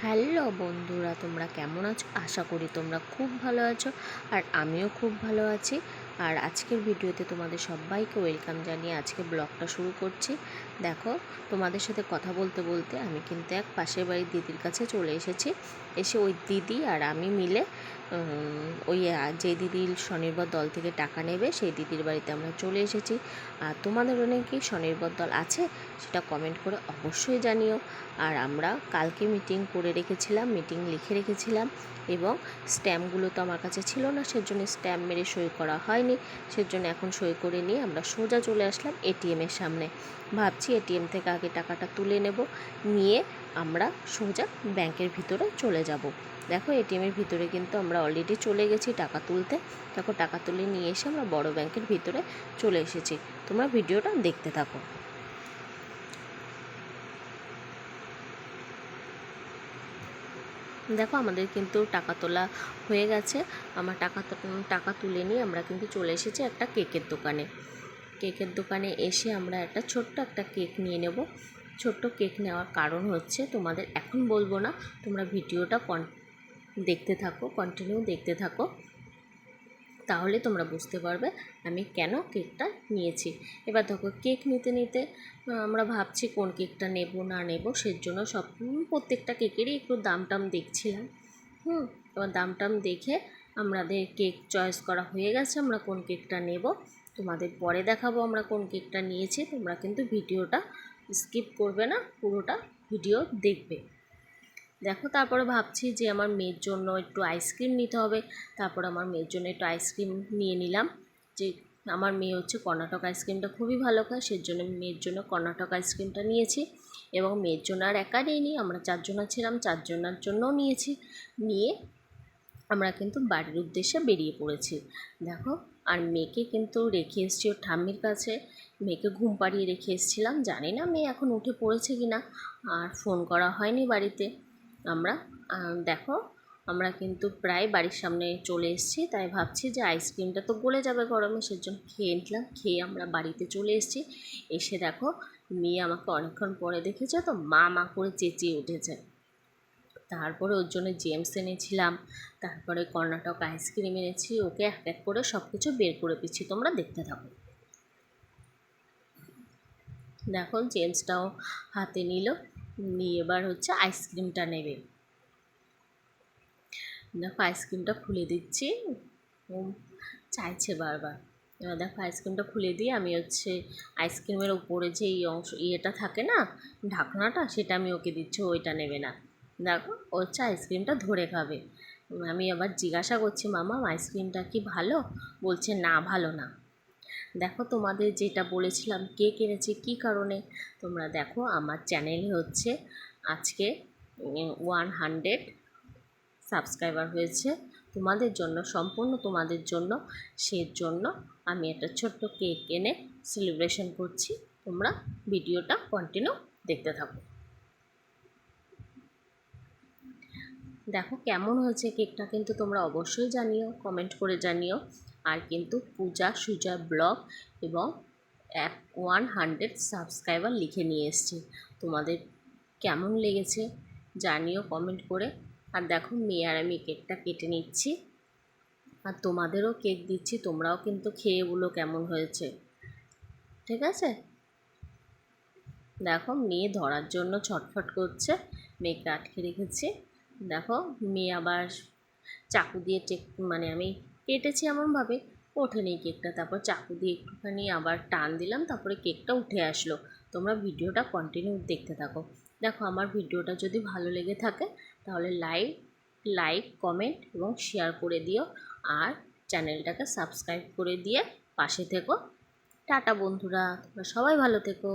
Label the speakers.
Speaker 1: Hello বন্ধুরা, তোমরা কেমন আছো? আশা করি তোমরা খুব ভালো আছো, আর আমিও খুব ভালো আছি। আর আজকের ভিডিওতে তোমাদের সবাইকে ওয়েলকাম জানিয়ে আজকে ব্লগটা শুরু করছি। দেখো, তোমাদের সাথে কথা বলতে বলতে আমি কিন্তু এক পাশের বাড়ির দিদির কাছে চলে এসেছি। এসে ওই দিদি আর আমি মিলে ওই যে দিদির স্বনির্ভর দল থেকে টাকা নেবে সেই দিদির বাড়িতে আমরা চলে এসেছি। আর তোমাদের অনেকে স্বনির্ভর দল আছে সেটা কমেন্ট করে অবশ্যই জানিও। আর আমরা কালকে মিটিং করে রেখেছিলাম, মিটিং লিখে রেখেছিলাম, এবং স্ট্যাম্পগুলো তো আমার কাছে ছিল না, সেজন্য স্ট্যাম্প মেরে সই করা হয়নি। সেজন্য এখন সই করে নিয়ে আমরা সোজা চলে আসলাম এটিএমের সামনে। ভাবছি এটিএম থেকে আগে টাকাটা তুলে নেব, নিয়ে আমরা সোজা ব্যাংকের ভিতরে চলে যাব। দেখো, এটিএমের ভিতরে কিন্তু আমরা অলরেডি চলে গেছি টাকা তুলতে। দেখো, টাকা তুলে নিয়ে এসে আমরা বড় ব্যাংকের ভিতরে চলে এসেছি। তোমরা ভিডিওটা দেখতে থাকো। দেখো, আমাদের কিন্তু টাকা তোলা হয়ে গেছে। আমার টাকা তুলে নিয়ে আমরা কিন্তু চলে এসেছি একটা কেকের দোকানে। কেকের দোকানে এসে আমরা ছোট্ট একটা কেক নিয়ে নেব। ছোট্ট কেক নেওয়ার কারণ হচ্ছে, তোমাদের এখন বলবো না, তোমরা ভিডিওটা দেখতে থাকো, কন্টিনিউ দেখতে থাকো, তাহলে তোমরা বুঝতে পারবে আমি কেন কেকটা নিয়েছি। এবার দেখো, কেক নিতে নিতে আমরা ভাবছি কোন কেকটা নেব না নেব, সেজন্য প্রত্যেকটা কেকেরই একটু দাম টাম দেখছিলাম। এবার দাম টাম দেখে আমাদের কেক চয়েস করা হয়ে গেছে। আমরা কোন কেকটা নেব তোমাদের পরে দেখাবো আমরা কোন কেকটা নিয়েছি। তোমরা কিন্তু ভিডিওটা স্কিপ করবে না, পুরোটা ভিডিও দেখবে। দেখো, তারপরে ভাবছি যে আমার মেয়ের জন্য একটু আইসক্রিম নিতে হবে। তারপর আমার মেয়ের জন্য একটু আইসক্রিম নিয়ে নিলাম। যে আমার মেয়ে হচ্ছে কর্ণাটক আইসক্রিমটা খুবই ভালো খায়, সেজন্য মেয়ের জন্য কর্ণাটক আইসক্রিমটা নিয়েছি। এবং মেয়ের জন্য আর একা নিইনি, আমরা চারজনা ছিলাম, চারজনার জন্যও নিয়েছি। নিয়ে আমরা কিন্তু বাড়ির উদ্দেশ্যে বেরিয়ে পড়েছি। দেখো, আর মেয়েকে কিন্তু রেখে এসেছি ওর ঠাম্মির কাছে। মেয়েকে ঘুম পাড়িয়ে রেখে এসেছিলাম, জানি না মেয়ে এখন উঠে পড়েছে কি না। আর ফোন করা হয়নি বাড়িতে। আমরা দেখো, আমরা কিন্তু প্রায় বাড়ির সামনে চলে এসেছি। তাই ভাবছি যে আইসক্রিমটা তো গলে যাবে গরমে, সেজন্য খেয়ে নিলাম। খেয়ে আমরা বাড়িতে চলে এসেছি। এসে দেখো, মেয়ে আমাকে অনেকক্ষণ পরে দেখেছে তো মা মা করে চেঁচিয়ে উঠেছে। তারপরে ওর জন্য জেমস এনেছিলাম, তারপরে কর্ণাটক আইসক্রিম এনেছি। ওকে এক এক করে সব কিছু বের করে দিচ্ছি, তোমরা দেখতে থাকো। দেখো, জেমসটাও হাতে নিল, নিয়ে এবার হচ্ছে আইসক্রিমটা নেবে। দেখো, আইসক্রিমটা খুলে দিচ্ছি, ও চাইছে বারবার। এবার দেখো, আইসক্রিমটা খুলে দিয়ে আমি হচ্ছে আইসক্রিমের উপরে যে ইয়েটা থাকে না, ঢাকনাটা, সেটা আমি ওকে দিচ্ছি, ওইটা নেবে না। দেখো, ও হচ্ছে আইসক্রিমটা ধরে খাবে। আমি আবার জিজ্ঞাসা করছি, মামা আইসক্রিমটা কি ভালো? বলছে না, ভালো না। দেখো, তোমাদের যেটা বলেছিলাম কেক এনেছি কী কারণে, তোমরা দেখো আমার চ্যানেলে হচ্ছে আজকে 100 সাবস্ক্রাইবার হয়েছে। তোমাদের জন্য, সম্পূর্ণ তোমাদের জন্য, সেজন্য আমি একটা ছোট্ট কেক এনে সেলিব্রেশন করছি। তোমরা ভিডিওটা কন্টিনিউ দেখতে থাকো। দেখো কেমন হয়েছে কেকটা, কিন্তু তোমরা অবশ্যই জানিও, কমেন্ট করে জানিও। আর কিন্তু পূজা সুজা ব্লগ এবং 100 সাবস্ক্রাইবার লিখে নিয়ে এসেছি। তোমাদের কেমন লেগেছে জানিও কমেন্ট করে। আর দেখো, মেয়ে আর আমি কেকটা কেটে নিচ্ছি, আর তোমাদেরও কেক দিচ্ছি, তোমরাও কিন্তু খেয়ে বলো কেমন হয়েছে, ঠিক আছে? দেখো, মেয়ে ধরার জন্য ছটফট করছে, মেয়েকে আটকে রেখেছি। দেখো, মেয়ে আবার চাকু দিয়ে মানে আমি কেটেছি এমনভাবে ওঠেনি কেকটা, তারপর চাকু দিয়ে একটুখানি আবার টান দিলাম, তারপরে কেকটা উঠে আসলো। তোমরা ভিডিওটা কন্টিনিউ দেখতে থাকো। দেখো, আমার ভিডিওটা যদি ভালো লেগে থাকে তাহলে লাইক কমেন্ট এবং শেয়ার করে দিও, আর চ্যানেলটাকে সাবস্ক্রাইব করে দিয়ে পাশে থেকো। টাটা বন্ধুরা, তোমরা সবাই ভালো থেকো।